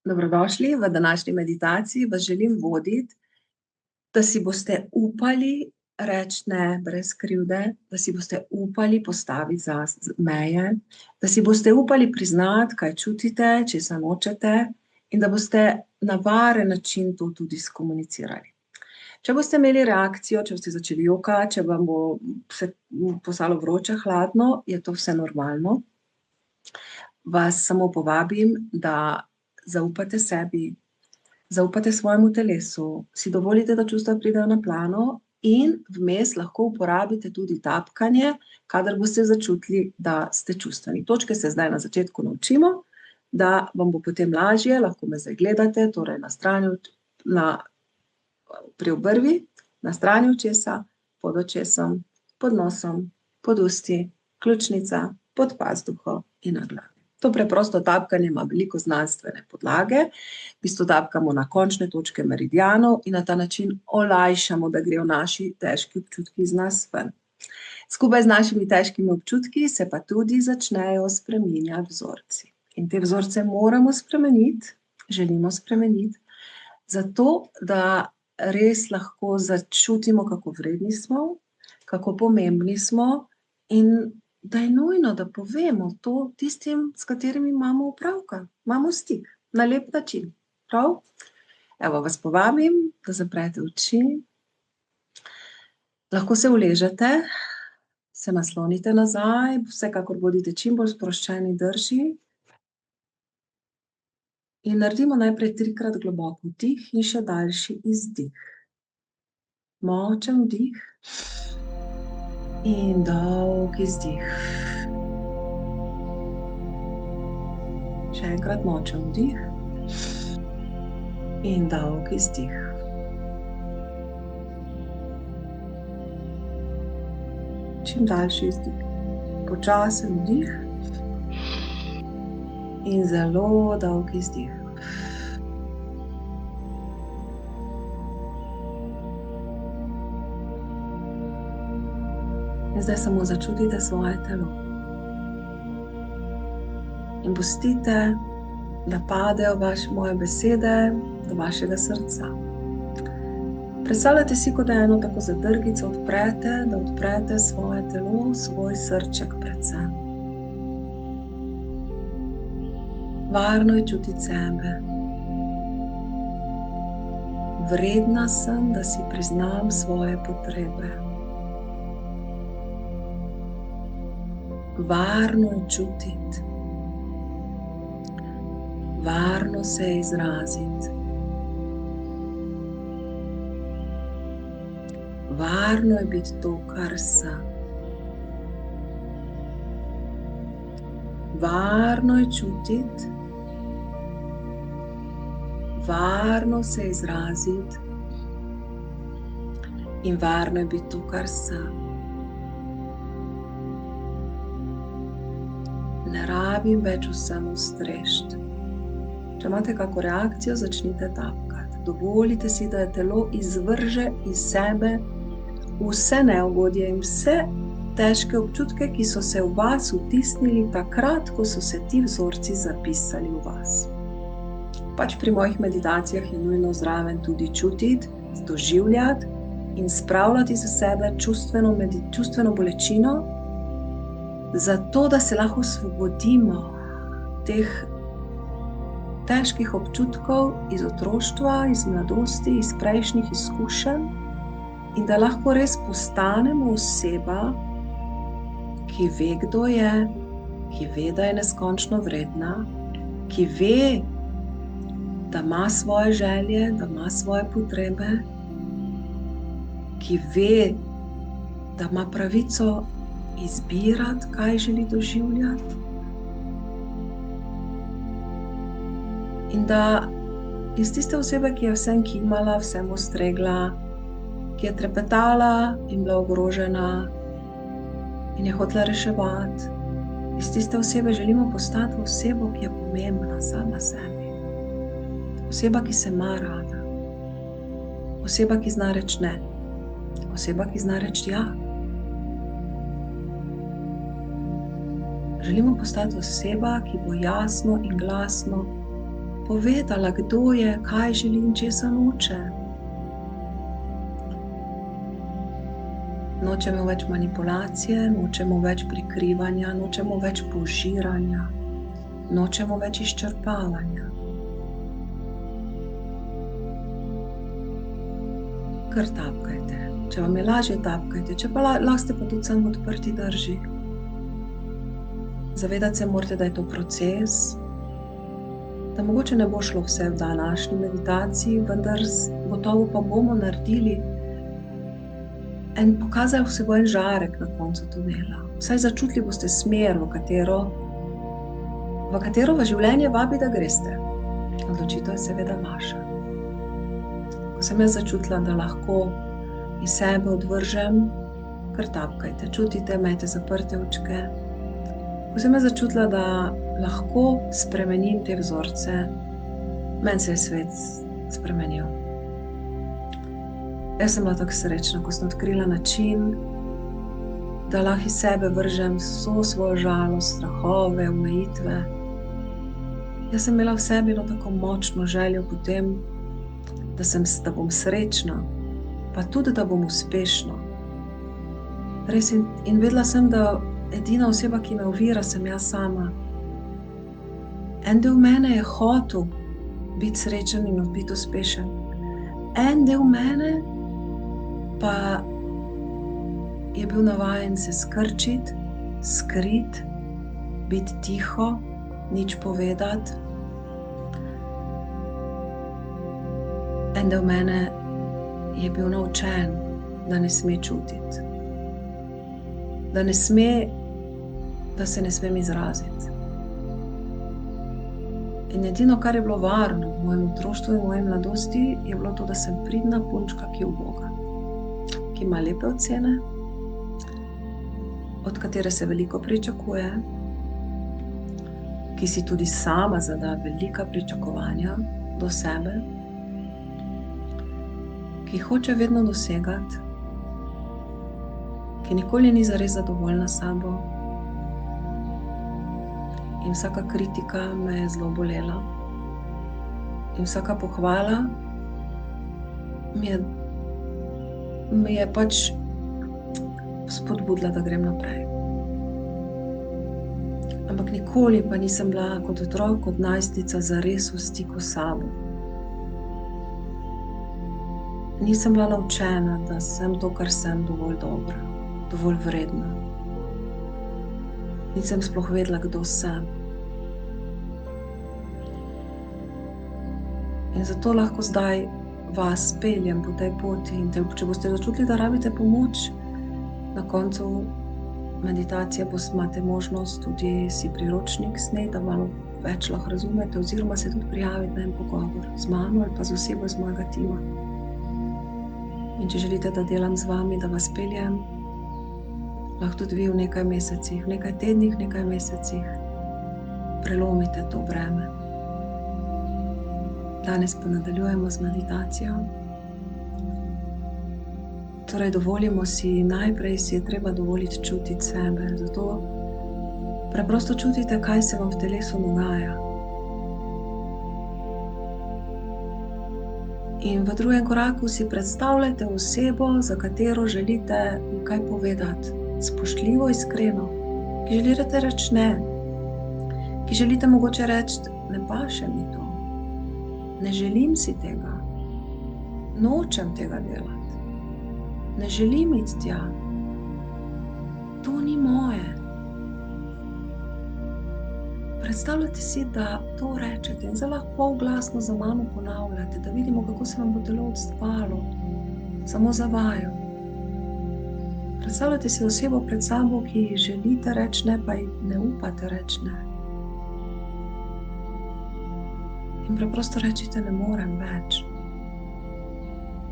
Dobrodošli v današnji meditaciji. Vas želim voditi, da si boste upali reči ne brez krivde, da si boste upali postaviti meje, da si boste upali priznati, kaj čutite, česa nočete, in da boste na varen način to tudi skomunicirali. Če boste imeli reakcijo, če boste začeli jokati, če vam bo se postalo vroče, hladno, je to vse normalno. Vas samo povabim, da zaupate sebi, zaupate svojemu telesu, si dovolite, da čustva pridejo na plano in vmes lahko uporabite tudi tapkanje, kadar boste začutili, da ste čustveni. Točke se zdaj na začetku naučimo, da vam bo potem lažje, lahko me zdaj gledate, torej na strani, pri obrvi, na strani očesa, pod očesom, pod nosom, pod usti, ključnica, pod pazduho in na glavi. To preprosto tapkanje ima veliko znanstvene podlage. V bistvu tapkamo na končne točke meridianov in na ta način olajšamo, da grejo naši težki občutki iz nas ven. Skupaj z našimi težkimi občutki se pa tudi začnejo spreminjati vzorci. In te vzorce moramo spremeniti, želimo spremeniti, zato da res lahko začutimo, kako vredni smo, kako pomembni smo in da je nujno, da povemo to tistim, s katerimi imamo opravka, imamo stik, na lep način. Prav? Evo, vas povabim, da zaprete oči. Lahko se uležete, se naslonite nazaj, vsekakor bodite čim bolj sproščeni drži. In naredimo najprej 3-krat globok vdih in še daljši izdih. Močen vdih. In dolg izdih. Še enkrat močen vdih. In dolg izdih. Čim daljši izdih. Počasen vdih. In zelo dolg izdih. In zdaj samo začutite svoje telo. In pustite, da padejo moje besede do vašega srca. Predstavljajte si, kot da eno tako zadrgico odprete, da odprete svoje telo, svoj srček predvsem. Varno je čutiti sebe. Vredna sem, da si priznam svoje potrebe. Varno je čutiti, varno se je izraziti, varno je biti to, kar sem. Varno je čutiti, varno se je izraziti in varno je biti to, kar sem. Ne rabim več vsem ustrešiti. Če imate kako reakcijo, začnite tapkati. Dovolite si, da telo izvrže iz sebe vse neugodje in vse težke občutke, ki so se v vas vtisnili takrat, ko so se ti vzorci zapisali v vas. Pač pri mojih meditacijah je nujno zraven tudi čutiti, doživljati in spravljati za sebe čustveno bolečino, zato, da se lahko osvobodimo teh težkih občutkov iz otroštva, iz mladosti, iz prejšnjih izkušenj in da lahko res postanemo oseba, ki ve, kdo je, ki ve, da je neskončno vredna, ki ve, da ima svoje želje, da ima svoje potrebe, ki ve, da ima pravico izbirati, kaj želi doživljati. In da iz tiste osebe, ki je vsem kimala, vsem ostregla, ki je trepetala in bila ogrožena in je hotela reševati, iz tiste osebe želimo postati osebo, ki je pomembna sama sebi. Oseba, ki se ima rada. Oseba, ki zna reči ne. Oseba, ki zna reči ja. Želimo postati oseba, ki bo jasno in glasno povedala, kdo je, kaj želi in česa noče. Nočemo več manipulacije, nočemo več prikrivanja, nočemo več požiranja, nočemo več izčrpavanja. Kar tapkajte. Če vam je lažje, tapkajte. Če pa lahko ste pa tudi samo odprti drži. Zavedati se morate, da je to proces, da mogoče ne bo šlo vse v današnji meditaciji, vendar gotovo pa bomo naredili pokazali se bo en žarek na koncu tunela. Vsaj začutili boste smer, v katero vas življenje vabi, da greste. Odločitev je seveda vaša. Ko sem jaz začutila, da lahko iz sebe odvržem, kar tapkajte, čutite, imejte zaprte očke. Ko sem jaz začutila, da lahko spremenim te vzorce, meni se je svet spremenil. Jaz sem bila tako srečna, ko sem odkrila način, da lahko iz sebe vržem vso svojo žalost, strahove, omejitve. Jaz sem imela v sebi tako močno željo po tem, da bom srečna, pa tudi, da bom uspešna. Res in vedela sem, da edina oseba, ki me ovira, sem jaz sama. En del mene je hotel biti srečen in biti uspešen. En del mene pa je bil navajen se skrčiti, skriti, biti tiho, nič povedati. En del mene je bil naučen, da ne sme čutiti. Da se ne smem izraziti. In edino, kar je bilo varno v mojem otroštvu in v moji mladosti, je bilo to, da sem pridna punčka, ki je uboga, ki ima lepe ocene, od katere se veliko pričakuje, ki si tudi sama zada velika pričakovanja do sebe, ki hoče vedno dosegati, ki nikoli ni zares zadovoljna s sabo. In vsaka kritika me je zelo bolela. In vsaka pohvala me je pač spodbudila, da grem naprej. Ampak nikoli pa nisem bila kot otrok, kot najstnica zares v stiku s sabo. Nisem bila naučena, da sem to, kar sem, dovolj dobra, dovolj vredna. Nisem sploh vedela, kdo sem. In zato lahko zdaj vas peljem po tej poti. In če boste začutili, da rabite pomoč, na koncu meditacije imate možnost tudi si priročnik sneti, da malo več lahko razumete, oziroma se tudi prijaviti na en pogovor z mano ali pa z osebo iz mojega tima. In če želite, da delam z vami, da vas peljem, lahko tudi vi v nekaj mesecih, v nekaj tednih, v nekaj mesecih prelomite to breme. Danes pa nadaljujemo z meditacijo. Torej, najprej si je treba dovoliti čutiti sebe. Zato preprosto čutite, kaj se vam v telesu dogaja. In v drugem koraku si predstavljajte osebo, za katero želite nekaj povedati. Spoštljivo, iskreno. Ki želite reči ne. Ki želite mogoče reči, ne paše mi to. Ne želim si tega. Nočem tega delati. Ne želim iti tja. To ni moje. Predstavljajte si, da to rečete in zelo lahko glasno za mano ponavljate, da vidimo, kako se vam bo telo odzvalo, samo za vajo. Predstavljajte si osebo pred sabo, ki želite reči ne, pa ji ne upate reči ne. In preprosto rečite, ne morem več.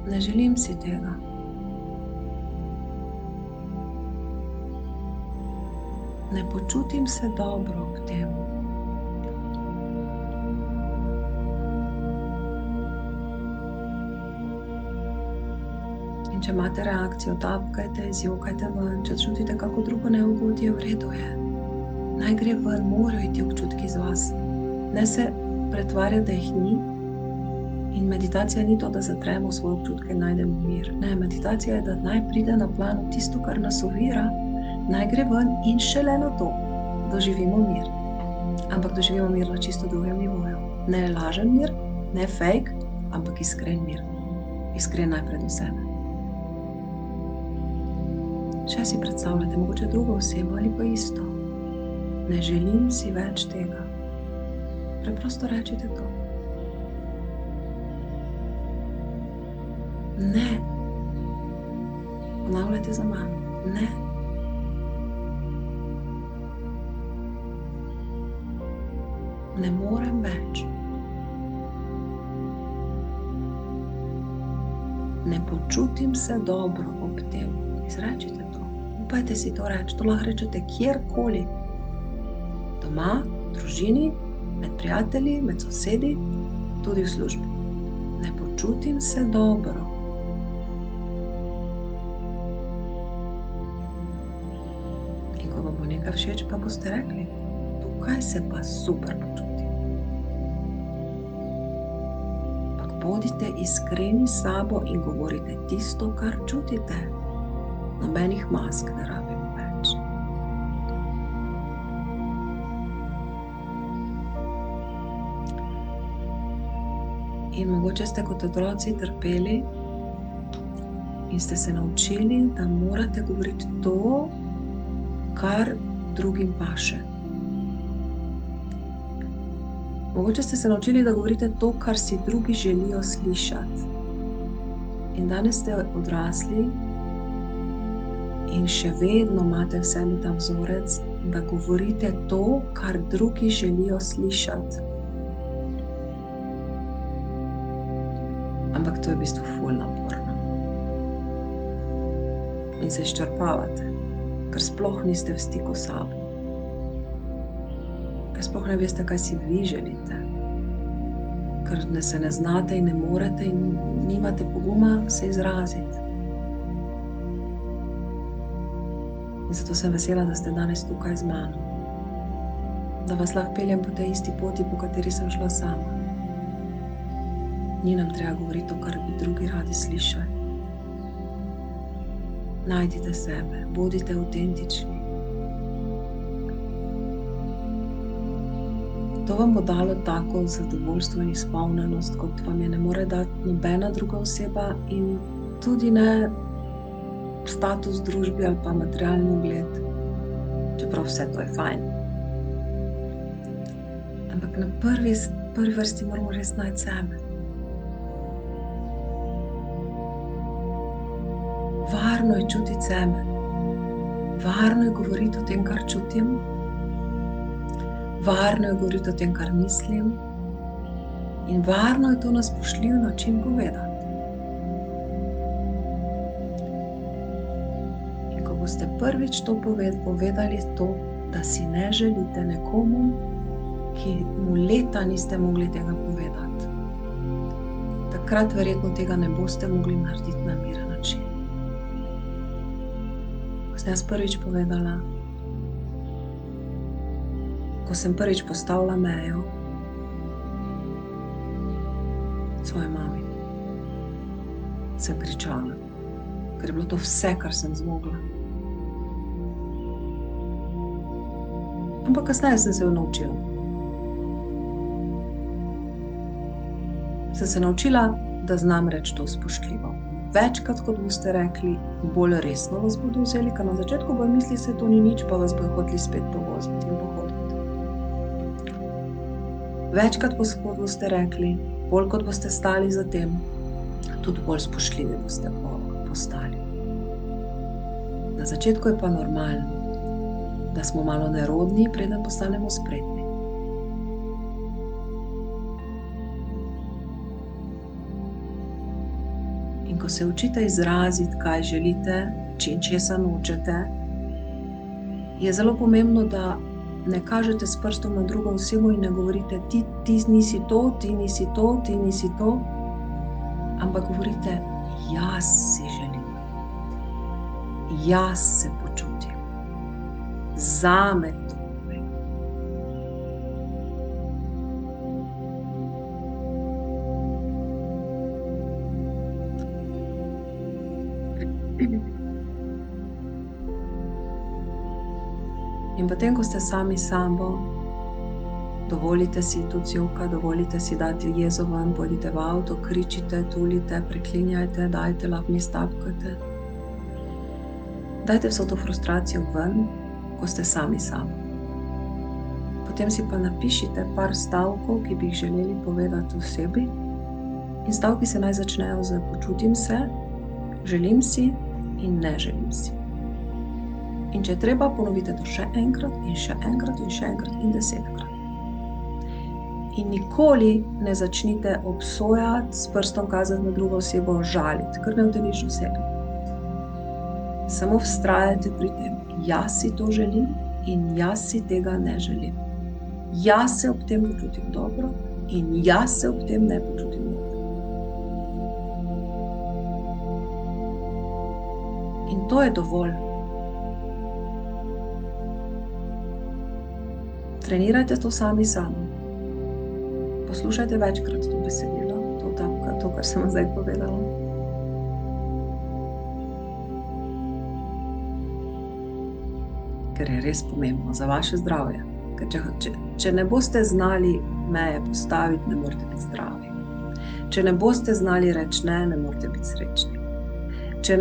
Ne želim si tega. Ne počutim se dobro ob tem. In če imate reakcijo, tapkajte, izjokajte ven, če čutite kako drugo neugodje, v redu je. Naj gre ven, morajo iti občutki iz vas. Ne se pretvarjati, da jih ni. In meditacija ni to, da zatremo svoje občutke in najdemo mir. Ne, meditacija je, da naj pride na plano tisto, kar nas ovira, naj gre ven in šele na to doživimo mir. Ampak doživimo mir na čisto drugem nivoju. Ne lažen mir, ne fake, ampak iskren mir. Iskren najprej do sebe. Še si predstavljate, mogoče drugo osebo ali pa isto. Ne želim si več tega. Preprosto rečite to. Ne. Ponavljajte za mano. Ne. Ne morem več. Ne počutim se dobro ob tem. Izrečite to. Upajte si to reči. To lahko rečete kjerkoli. Doma, v družini, med prijatelji, med sosedi, tudi v službi. Ne počutim se dobro. In ko vam bo nekaj všeč, pa boste rekli, tukaj se pa super počutim. Ampak bodite iskreni s sabo in govorite tisto, kar čutite. Nobenih mask ne rabimo več. In mogoče ste kot otroci trpeli in ste se naučili, da morate govoriti to, kar drugim paše. Mogoče ste se naučili, da govorite to, kar si drugi želijo slišati. In danes ste odrasli in še vedno imate v sebi ta vzorec, da govorite to, kar drugi želijo slišati. Ampak to je v bistvu ful naporno. In se izčrpavate, ker sploh niste v stiku s sabo. Ker sploh ne veste, kaj si vi želite. Ker se ne znate in ne morete in nimate poguma se izraziti. In zato sem vesela, da ste danes tukaj z mano. Da vas lahko peljem po tej isti poti, po kateri sem šla sama. Ni nam treba govoriti to, kar bi drugi radi slišali. Najdite sebe, bodite avtentični. To vam bo dalo tako zadovoljstvo in izpolnjenost, kot vam je ne more dati nobena druga oseba in tudi ne status družbi ali pa materialni ugled. Čeprav vse to je fajn. Ampak na prvi vrsti moramo res najti sebe. Varno je čutiti sebe. Varno je govoriti o tem, kar čutim. Varno je govoriti o tem, kar mislim. In varno je to na spoštljiv način povedati. In ko boste prvič to povedali to, da si ne želite nekomu, ki mu leta niste mogli tega povedati, takrat verjetno tega ne boste mogli narediti na miren način. Ko sem jaz prvič povedala, ko sem prvič postavila mejo svoji mami, sem kričala, ker je bilo to vse, kar sem zmogla. Ampak kasneje sem se jo naučila. Sem se naučila, da znam reči to spoštljivo. Večkrat, kot boste rekli, bolj resno vas bodo vzeli, ker na začetku bojo mislili, se to ni nič, pa vas bojo hoteli spet povoziti in pohoditi. Večkrat, kot boste rekli, bolj kot boste stali za tem, tudi bolj spoštljivi boste postali. Na začetku je pa normalno, da smo malo nerodni, preden postanemo spretni. In ko se učite izraziti, kaj želite, česa nočete, je zelo pomembno, da ne kažete s prstom na drugo osebo in ne govorite ti nisi to, ti nisi to, ti nisi to, ampak govorite jaz si želim, jaz se počutim, zame to povem. In potem, ko ste sami s sabo, dovolite si tudi joka, dovolite si dati jezo ven, pojdite v avto, kričite, tulite, preklinjajte, dajte, lahko mi stapkate. Dajte vso to frustracijo ven, ko ste sami s sabo. Potem si pa napišite par stavkov, ki bi jih želeli povedati osebi. In stavki se naj začnejo z počutim se, želim si in ne želim si. In če treba, ponovite to še enkrat in še enkrat in še enkrat in 10-krat. In nikoli ne začnite obsojati, s prstom kazati na drugo osebo, žaliti, ker ne boste nič dosegli. Samo vztrajajte pri tem, jaz si to želim in jaz si tega ne želim. Jaz se ob tem počutim dobro in jaz se ob tem ne počutim dobro. In to je dovolj. Trenirajte to sami sami. Poslušajte večkrat to besedilo, to, kar sem zdaj povedala. Ker je res pomembno za vaše zdravje. Ker če ne boste znali meje postaviti, ne morete biti zdravi. Če ne boste znali reči ne, ne morete biti srečni. Če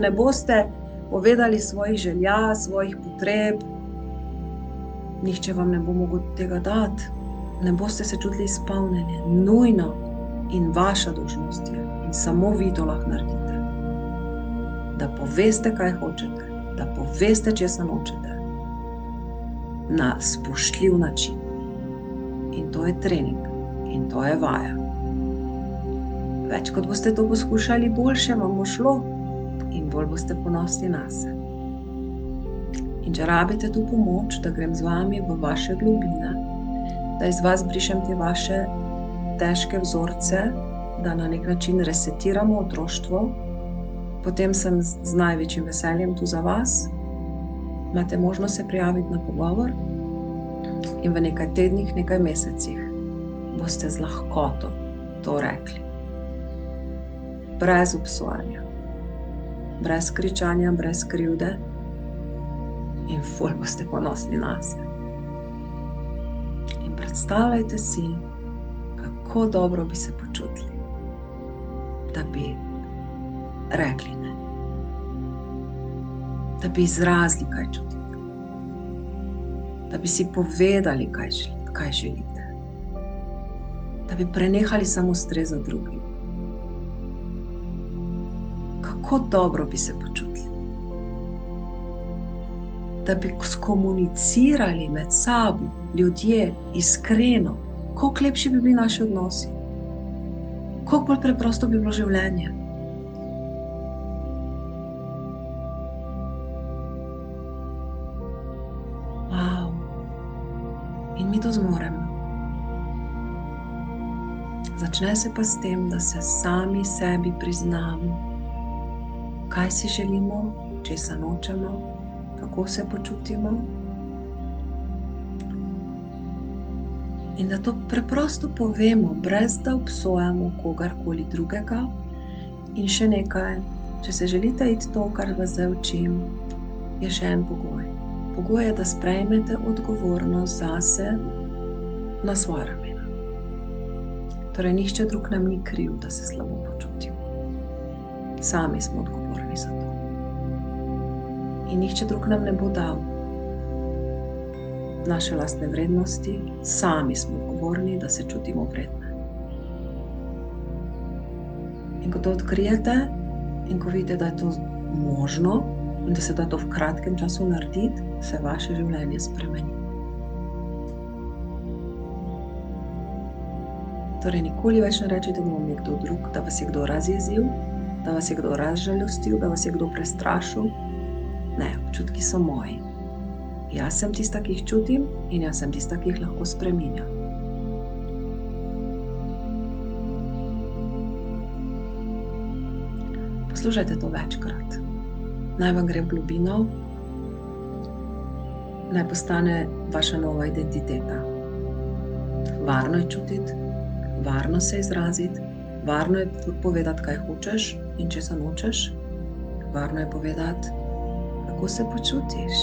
ne boste povedali svojih želja, svojih potreb, nihče vam ne bo mogel tega dati. Ne boste se čutili izpolnjeni. Nujno in vaša dolžnost je, in samo vi to lahko naredite, da poveste, kaj hočete, da poveste, česa nočete, na spoštljiv način. In to je trening, in to je vaja. Več kot boste to poskušali, boljše vam bo šlo in bolj boste ponosni nase. In če rabite tu pomoč, da grem z vami v vaše globine, da iz vas brišem te vaše težke vzorce, da na nek način resetiramo otroštvo, potem sem z največjim veseljem tu za vas. Imate možnost se prijaviti na pogovor in v nekaj tednih, nekaj mesecih boste z lahkoto to rekli. Brez obsojanja, brez kričanja, brez krivde in ful boste ponosni nase. In predstavljajte si, kako dobro bi se počutili, da bi rekli ne, da bi izrazili, kaj čutite, da bi si povedali, kaj želite, da bi prenehali samo strezati drugim. Kako dobro bi se počutili, da bi skomunicirali med sabo, ljudje, iskreno, koliko lepši bi bili naši odnosi, koliko bolj preprosto bi bilo življenje. Wow. In mi to zmoremo. Začne se pa s tem, da se sami sebi priznamo, kaj si želimo, česa nočemo, kako se počutimo. In da to preprosto povemo, brez da obsojamo kogarkoli drugega. In še nekaj, če se želite iti to, kar vas zdaj učim, je še en pogoj. Pogoj je, da sprejmete odgovornost zase na svoja ramena. Torej, nihče drug nam ni kriv, da se slabo počutimo. Sami smo odgovorni za to. In nihče drug nam ne bo dal naše lastne vrednosti, sami smo odgovorni, da se čutimo vredne. In ko to odkrijete in ko vidite, da je to možno in da se da to v kratkem času narediti, se vaše življenje spremeni. Torej, nikoli več ne rečete, da vam je kdo drug, da vas je kdo razjezil, da vas je kdo razžalostil, da vas je kdo prestrašil. Ne, občutki so moji. Jaz sem tista, ki jih čutim, in jaz sem tista, ki jih lahko spreminjam. Poslušajte to večkrat. Naj vam gre v globino, naj postane vaša nova identiteta. Varno je čutiti, varno se izraziti, varno je povedati, kaj hočeš in česa nočeš. Varno je povedati, kako se počutiš.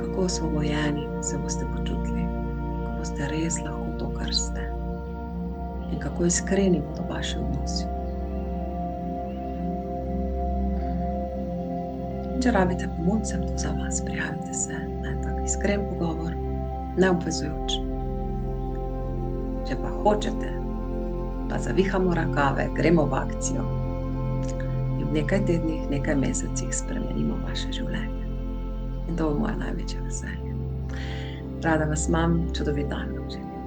Kako osvobojeni se boste počutili, ko boste res lahko to, kar ste. In kako iskreni bodo vaši odnosi. Če rabite pomoč, sem tu za vas, prijavite se na tak iskren pogovor, neobvezujoč. Če pa hočete, pa zavihamo rokave, gremo v akcijo in v nekaj tednih, nekaj mesecih spremenimo vaše življenje. In to bo moje največje veselje. Rada vas imam, čudovit dan vam želim.